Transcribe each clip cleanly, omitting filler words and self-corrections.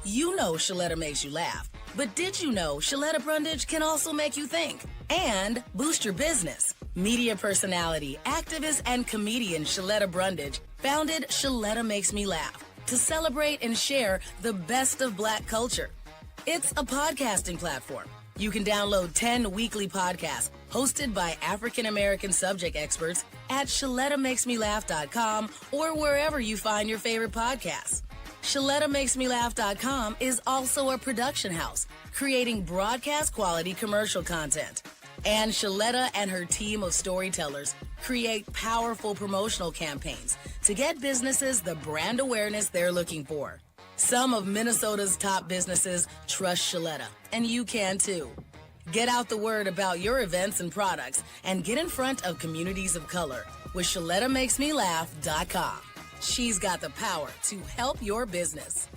You know Shaletta makes you laugh, but did you know Shaletta Brundage can also make you think and boost your business? Media personality, activist, and comedian Shaletta Brundage founded Shaletta Makes Me Laugh to celebrate and share the best of Black culture. It's a podcasting platform. You can download 10 weekly podcasts hosted by African-American subject experts at ShalettaMakesMeLaugh.com or wherever you find your favorite podcasts. ShalettaMakesMeLaugh.com is also a production house, creating broadcast quality commercial content. And Shaletta and her team of storytellers create powerful promotional campaigns to get businesses the brand awareness they're looking for. Some of Minnesota's top businesses trust Shaletta, and you can too. Get out the word about your events and products and get in front of communities of color with ShalettaMakesMeLaugh.com. She's got the power to help your business.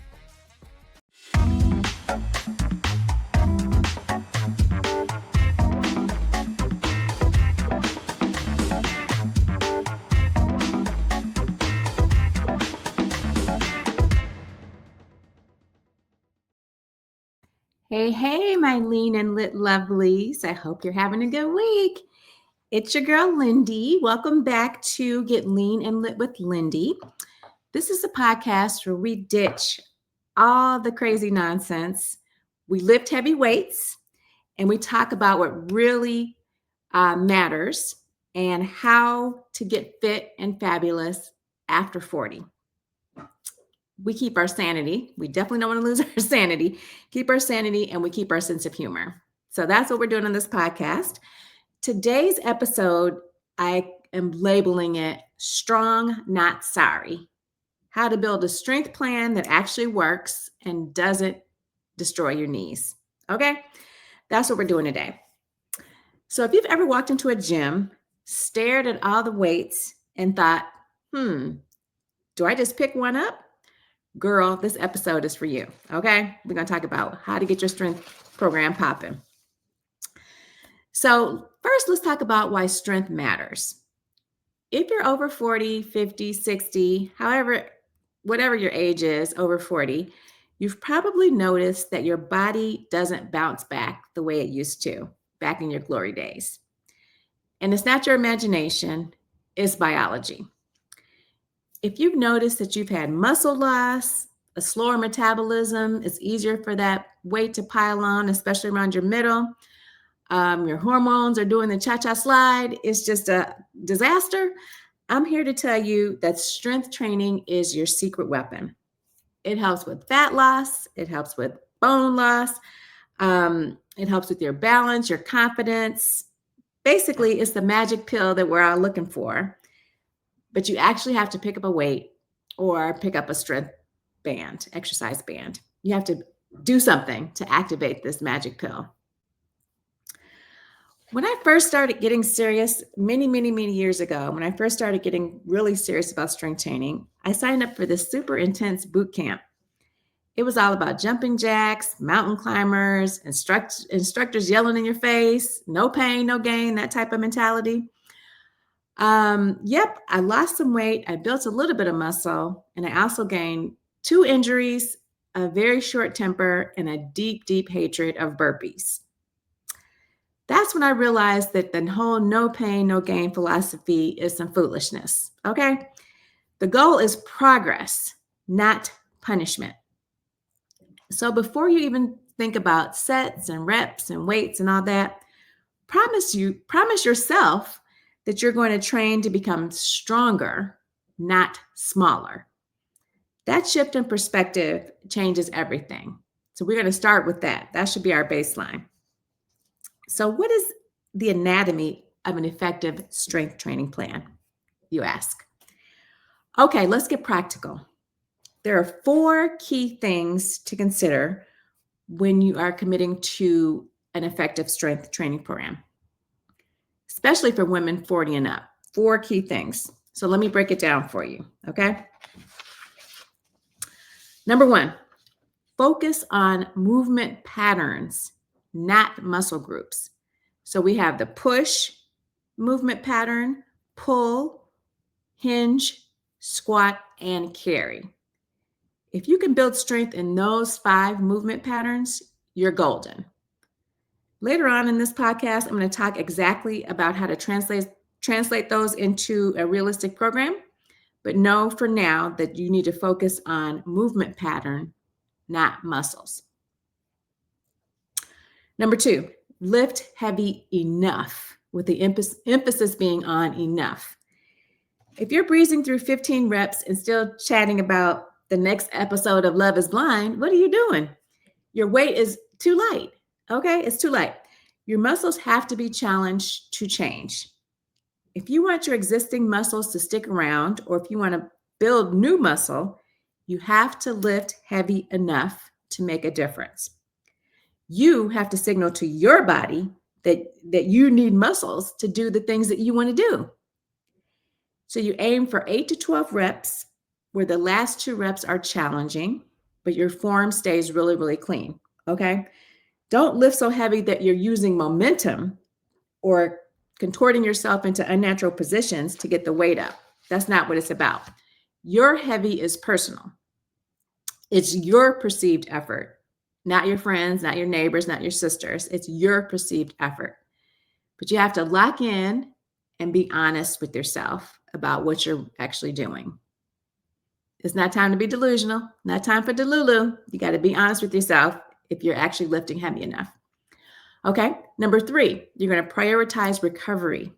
Hey, my lean and lit lovelies. I hope you're having a good week. It's your girl, Lindy. Welcome back to Get Lean and Lit with Lindy. This is a podcast where we ditch all the crazy nonsense. We lift heavy weights and we talk about what really matters and how to get fit and fabulous after 40. We keep our sanity. We definitely don't want to lose our sanity. Keep our sanity and we keep our sense of humor. So that's what we're doing on this podcast. Today's episode, I am labeling it Strong, Not Sorry. How to build a strength plan that actually works and doesn't destroy your knees. Okay? That's what we're doing today. So if you've ever walked into a gym, stared at all the weights and thought, do I just pick one up? Girl, this episode is for you, okay? We're going to talk about how to get your strength program popping. So first, let's talk about why strength matters. If you're over 40, 50, 60, whatever your age is, over 40, you've probably noticed that your body doesn't bounce back the way it used to back in your glory days. And it's not your imagination, it's biology. If you've noticed that you've had muscle loss, a slower metabolism, it's easier for that weight to pile on, especially around your middle. Your hormones are doing the cha-cha slide. It's just a disaster. I'm here to tell you that strength training is your secret weapon. It helps with fat loss. It helps with bone loss. It helps with your balance, your confidence. Basically, it's the magic pill that we're all looking for. But you actually have to pick up a weight or pick up a strength band, exercise band. You have to do something to activate this magic pill. When I first started getting serious, many years ago, when I first started getting really serious about strength training, I signed up for this super intense boot camp. It was all about jumping jacks, mountain climbers, instructors yelling in your face, no pain, no gain, that type of mentality. I lost some weight. I built a little bit of muscle, and I also gained 2 injuries, a very short temper, and a deep hatred of burpees. That's when I realized that the whole no pain, no gain philosophy is some foolishness. Okay. The goal is progress, not punishment. So before you even think about sets and reps and weights and all that, promise yourself that you're going to train to become stronger, not smaller. That shift in perspective changes everything. So we're going to start with that. That should be our baseline. So what is the anatomy of an effective strength training plan, you ask? Okay, let's get practical. There are 4 key things to consider when you are committing to an effective strength training program, especially for women 40 and up. 4 key things. So let me break it down for you, okay? Number 1, focus on movement patterns, not muscle groups. So we have the push movement pattern, pull, hinge, squat, and carry. If you can build strength in those 5 movement patterns, you're golden. Later on in this podcast, I'm going to talk exactly about how to translate those into a realistic program. But know for now that you need to focus on movement pattern, not muscles. Number 2, lift heavy enough, with the emphasis being on enough. If you're breezing through 15 reps and still chatting about the next episode of Love is Blind, what are you doing? Your weight is too light. Okay, it's too light. Your muscles have to be challenged to change. If you want your existing muscles to stick around, or if you want to build new muscle, you have to lift heavy enough to make a difference. You have to signal to your body that you need muscles to do the things that you want to do. So you aim for 8 to 12 reps, where the last 2 reps are challenging, but your form stays really, really clean. Okay? Don't lift so heavy that you're using momentum or contorting yourself into unnatural positions to get the weight up. That's not what it's about. Your heavy is personal. It's your perceived effort, not your friends, not your neighbors, not your sisters. It's your perceived effort. But you have to lock in and be honest with yourself about what you're actually doing. It's not time to be delusional, not time for delulu. You got to be honest with yourself if you're actually lifting heavy enough. Okay, number 3, you're going to prioritize recovery.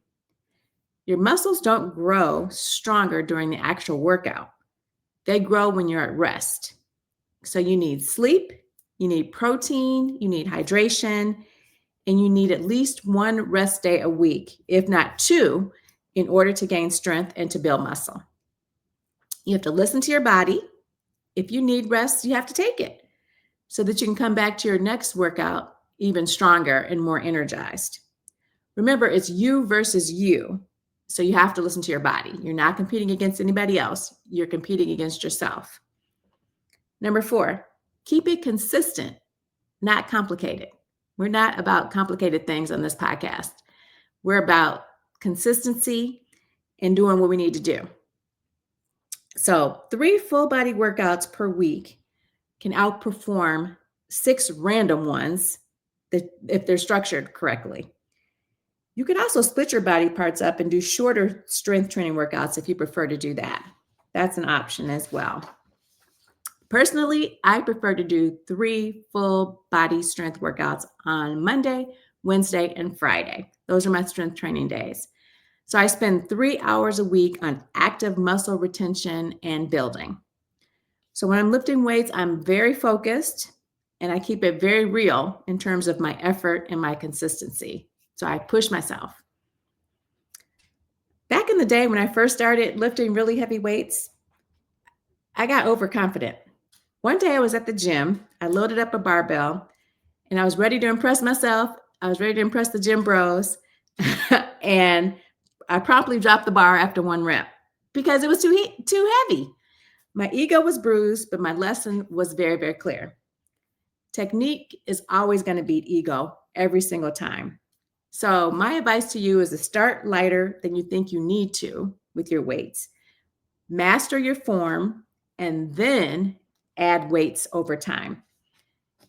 Your muscles don't grow stronger during the actual workout. They grow when you're at rest. So you need sleep, you need protein, you need hydration, and you need at least 1 rest day a week, if not 2, in order to gain strength and to build muscle. You have to listen to your body. If you need rest, you have to take it so that you can come back to your next workout even stronger and more energized. Remember, it's you versus you. So you have to listen to your body. You're not competing against anybody else. You're competing against yourself. Number 4, keep it consistent, not complicated. We're not about complicated things on this podcast. We're about consistency and doing what we need to do. So 3 full body workouts per week can outperform 6 random ones if they're structured correctly. You can also split your body parts up and do shorter strength training workouts if you prefer to do that. That's an option as well. Personally, I prefer to do 3 full body strength workouts on Monday, Wednesday, and Friday. Those are my strength training days. So I spend 3 hours a week on active muscle retention and building. So when I'm lifting weights, I'm very focused and I keep it very real in terms of my effort and my consistency. So I push myself. Back in the day when I first started lifting really heavy weights, I got overconfident. One day I was at the gym, I loaded up a barbell, and I was ready to impress myself. I was ready to impress the gym bros. And I promptly dropped the bar after 1 rep because it was too heavy. My ego was bruised, but my lesson was very, very clear. Technique is always going to beat ego every single time. So my advice to you is to start lighter than you think you need to with your weights. Master your form and then add weights over time.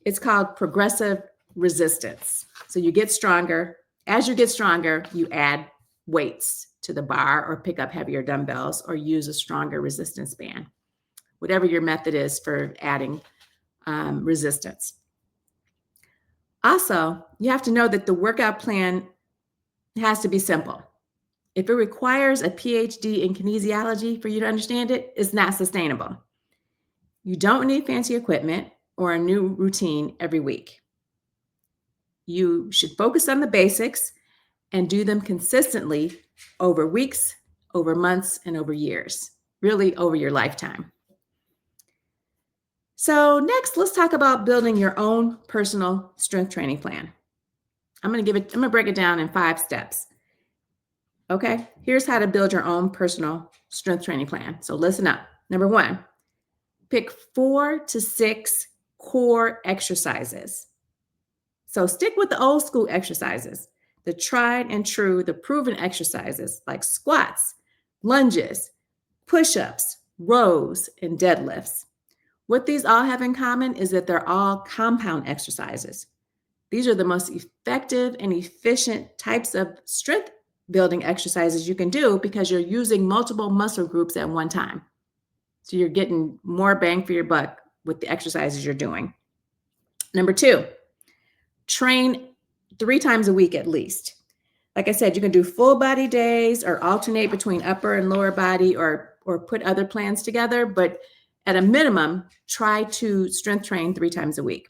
It's called progressive resistance. So you get stronger. As you get stronger, you add weights to the bar or pick up heavier dumbbells or use a stronger resistance band, whatever your method is for adding resistance. Also, you have to know that the workout plan has to be simple. If it requires a PhD in kinesiology for you to understand it, it's not sustainable. You don't need fancy equipment or a new routine every week. You should focus on the basics and do them consistently over weeks, over months, and over years, really over your lifetime. So next, let's talk about building your own personal strength training plan. I'm going to break it down in 5 steps. Okay, here's how to build your own personal strength training plan. So listen up. Number 1, pick 4 to 6 core exercises. So stick with the old school exercises, the tried and true, the proven exercises like squats, lunges, push-ups, rows, and deadlifts. What these all have in common is that they're all compound exercises. These are the most effective and efficient types of strength building exercises you can do because you're using multiple muscle groups at one time. So you're getting more bang for your buck with the exercises you're doing. Number 2, train 3 times a week at least. Like I said, you can do full body days or alternate between upper and lower body or put other plans together, but at a minimum, try to strength train 3 times a week.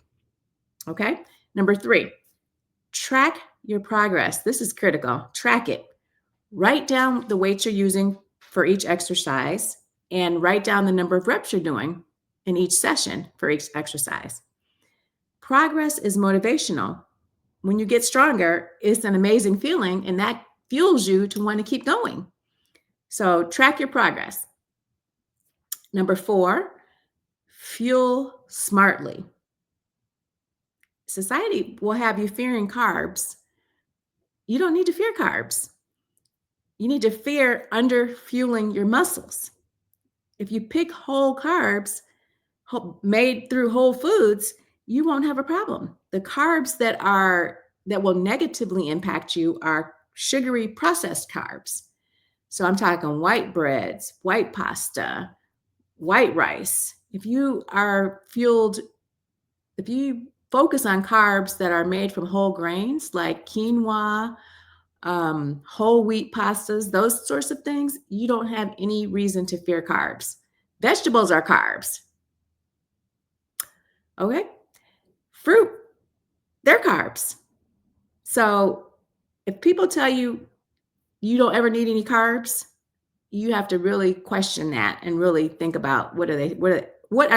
Okay? Number 3, track your progress. This is critical. Track it. Write down the weights you're using for each exercise and write down the number of reps you're doing in each session for each exercise. Progress is motivational. When you get stronger, it's an amazing feeling, and that fuels you to want to keep going. So track your progress. Number 4, fuel smartly. Society will have you fearing carbs. You don't need to fear carbs. You need to fear underfueling your muscles. If you pick whole carbs made through whole foods, you won't have a problem. The carbs that will negatively impact you are sugary processed carbs. So I'm talking white breads, white pasta, white rice. If you focus on carbs that are made from whole grains like quinoa, whole wheat pastas, those sorts of things, you don't have any reason to fear carbs. Vegetables are carbs. Okay? Fruit, they're carbs. So if people tell you you don't ever need any carbs, you have to really question that and really think about what are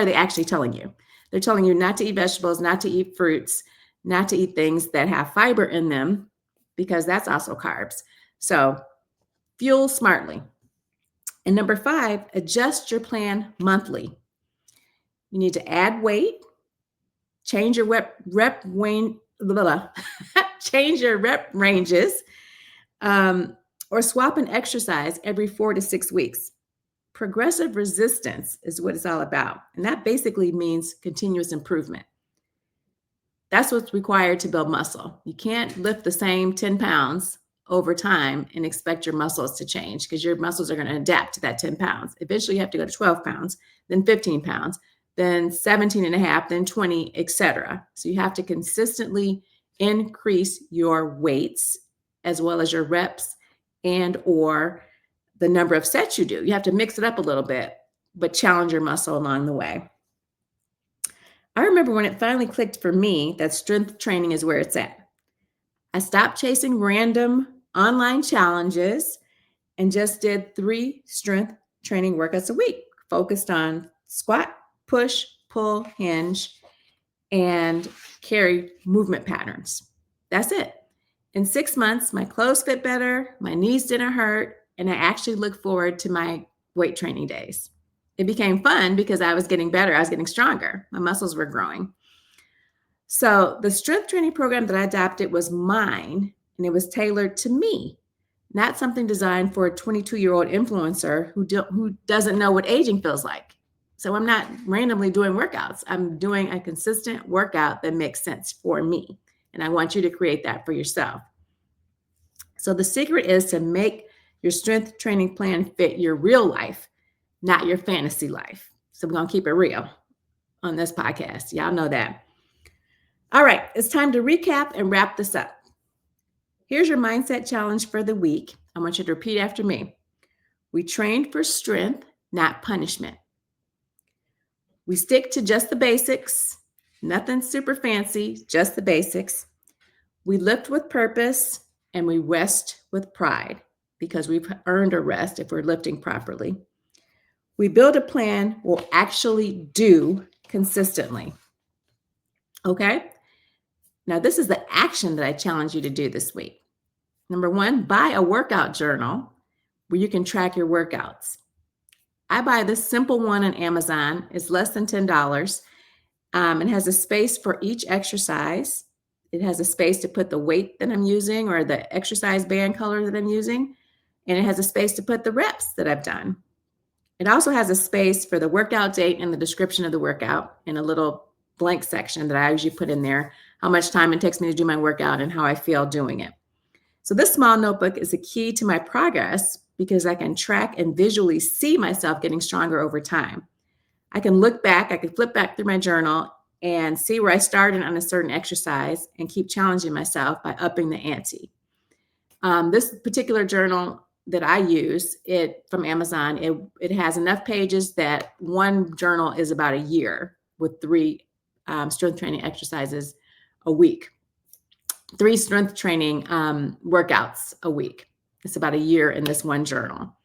they actually telling you? They're telling you not to eat vegetables, not to eat fruits, not to eat things that have fiber in them, because that's also carbs. So fuel smartly. And number 5, adjust your plan monthly. You need to add weight, change your change your rep ranges, or swap an exercise every 4 to 6 weeks. Progressive resistance is what it's all about. And that basically means continuous improvement. That's what's required to build muscle. You can't lift the same 10 pounds over time and expect your muscles to change because your muscles are going to adapt to that 10 pounds. Eventually, you have to go to 12 pounds, then 15 pounds, then 17 and a half, then 20, etc. So you have to consistently increase your weights as well as your reps and or the number of sets you do. You have to mix it up a little bit, but challenge your muscle along the way. I remember when it finally clicked for me that strength training is where it's at. I stopped chasing random online challenges and just did 3 strength training workouts a week, focused on squat, push, pull, hinge, and carry movement patterns. That's it. In 6 months, my clothes fit better, my knees didn't hurt, and I actually look forward to my weight training days. It became fun because I was getting better. I was getting stronger. My muscles were growing. So the strength training program that I adopted was mine, and it was tailored to me, not something designed for a 22-year-old influencer who doesn't know what aging feels like. So I'm not randomly doing workouts. I'm doing a consistent workout that makes sense for me. And I want you to create that for yourself. So the secret is to make your strength training plan fit your real life, not your fantasy life. So we're going to keep it real on this podcast. Y'all know that. All right, it's time to recap and wrap this up. Here's your mindset challenge for the week. I want you to repeat after me. We train for strength, not punishment. We stick to just the basics, nothing super fancy, just the basics. We lift with purpose and we rest with pride because we've earned a rest if we're lifting properly. We build a plan we'll actually do consistently. Okay? Now, this is the action that I challenge you to do this week. Number 1, buy a workout journal where you can track your workouts. I buy this simple one on Amazon. It's less than $10. It has a space for each exercise. It has a space to put the weight that I'm using or the exercise band color that I'm using. And it has a space to put the reps that I've done. It also has a space for the workout date and the description of the workout and a little blank section that I usually put in there, how much time it takes me to do my workout and how I feel doing it. So this small notebook is a key to my progress because I can track and visually see myself getting stronger over time. I can look back, I can flip back through my journal and see where I started on a certain exercise and keep challenging myself by upping the ante. This particular journal that I use, it from Amazon, it has enough pages that one journal is about a year with 3 strength training exercises a week, 3 strength training workouts a week. It's about a year in this one journal.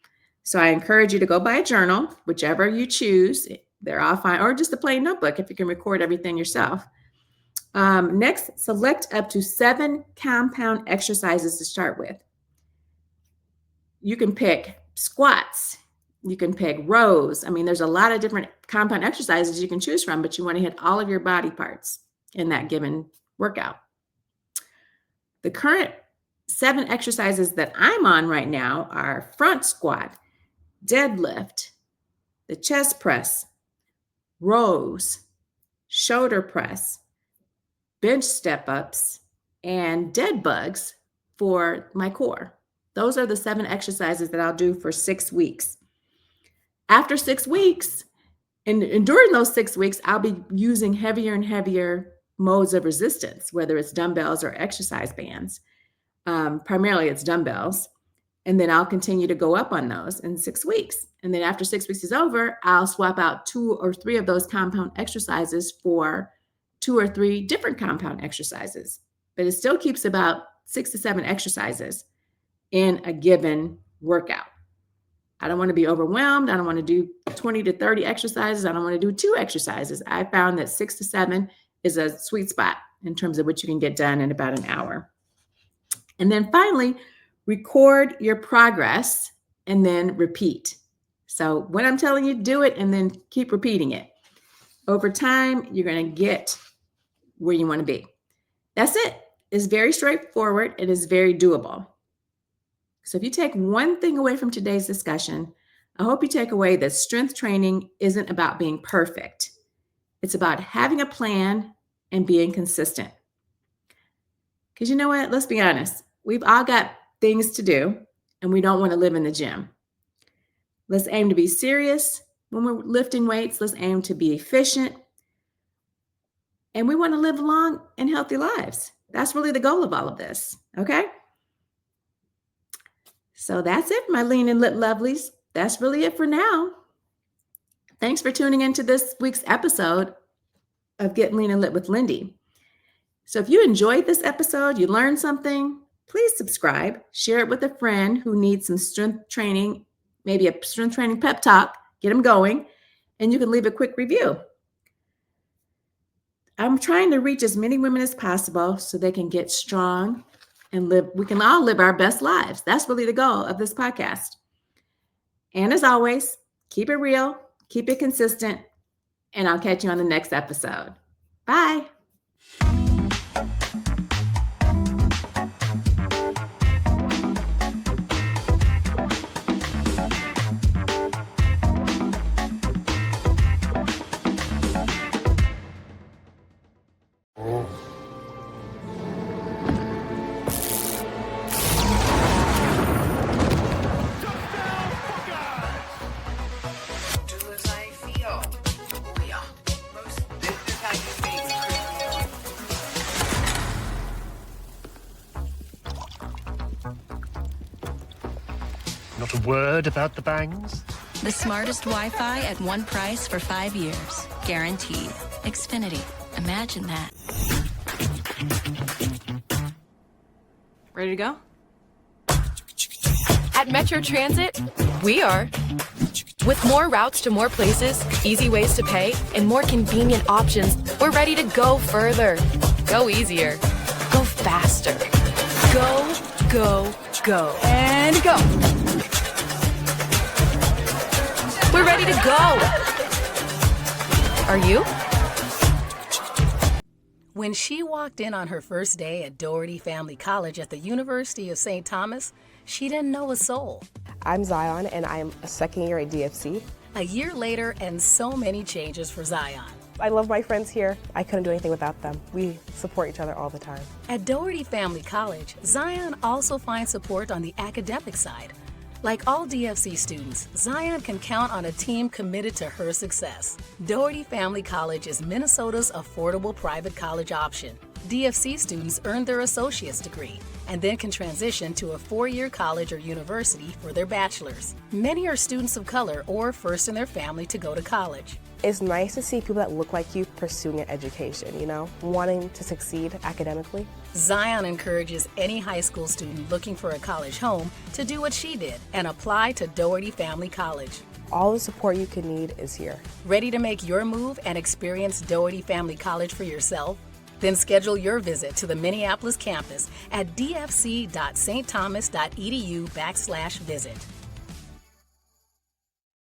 So I encourage you to go buy a journal, whichever you choose. They're all fine, or just a plain notebook if you can record everything yourself. Next, select up to 7 compound exercises to start with. You can pick squats. You can pick rows. I mean, there's a lot of different compound exercises you can choose from, but you want to hit all of your body parts in that given workout. The current 7 exercises that I'm on right now are front squat, deadlift, the chest press, rows, shoulder press, bench step-ups, and dead bugs for my core. Those are the 7 exercises that I'll do for 6 weeks. After 6 weeks, and during those 6 weeks, I'll be using heavier and heavier modes of resistance, whether it's dumbbells or exercise bands. Primarily it's dumbbells. And then I'll continue to go up on those in 6 weeks. And then after 6 weeks is over, I'll swap out 2 or 3 of those compound exercises for 2 or 3 different compound exercises. But it still keeps about 6 to 7 exercises in a given workout. I don't want to be overwhelmed. I don't want to do 20 to 30 exercises. I don't want to do 2 exercises. I found that 6 to 7 is a sweet spot in terms of what you can get done in about an hour. And then finally, record your progress and then repeat. So when I'm telling you, do it and then keep repeating it. Over time, you're going to get where you want to be. That's it. It's very straightforward. It is very doable. So if you take one thing away from today's discussion, I hope you take away that strength training isn't about being perfect. It's about having a plan and being consistent. Because you know what? Let's be honest. We've all got things to do and we don't want to live in the gym. Let's aim to be serious when we're lifting weights. Let's aim to be efficient. And we want to live long and healthy lives. That's really the goal of all of this. Okay? So that's it, my lean and lit lovelies. That's really it for now. Thanks for tuning into this week's episode of Get Lean and Lit with Lindy. So if you enjoyed this episode, you learned something, please subscribe, share it with a friend who needs some strength training, maybe a strength training pep talk, get them going, and you can leave a quick review. I'm trying to reach as many women as possible so they can get strong and we can all live our best lives. That's really the goal of this podcast. And as always, keep it real, keep it consistent, and I'll catch you on the next episode. Bye. Not a word about the bangs? The smartest Wi-Fi at one price for 5 years. Guaranteed. Xfinity. Imagine that. Ready to go? At Metro Transit, we are. With more routes to more places, easy ways to pay, and more convenient options, we're ready to go further. Go easier. Go faster. Go, go, go. And go. We're ready to go. Are you? When she walked in on her first day at Doherty Family College at the University of St. Thomas, she didn't know a soul. I'm Zion, and I'm a second year at DFC. A year later, and so many changes for Zion. I love my friends here. I couldn't do anything without them. We support each other all the time. At Doherty Family College, Zion also finds support on the academic side. Like all DFC students, Zion can count on a team committed to her success. Doherty Family College is Minnesota's affordable private college option. DFC students earn their associate's degree and then can transition to a 4-year college or university for their bachelor's. Many are students of color or first in their family to go to college. It's nice to see people that look like you pursuing an education, wanting to succeed academically. Zion encourages any high school student looking for a college home to do what she did and apply to Doherty Family College. All the support you can need is here. Ready to make your move and experience Doherty Family College for yourself? Then schedule your visit to the Minneapolis campus at dfc.stthomas.edu/visit.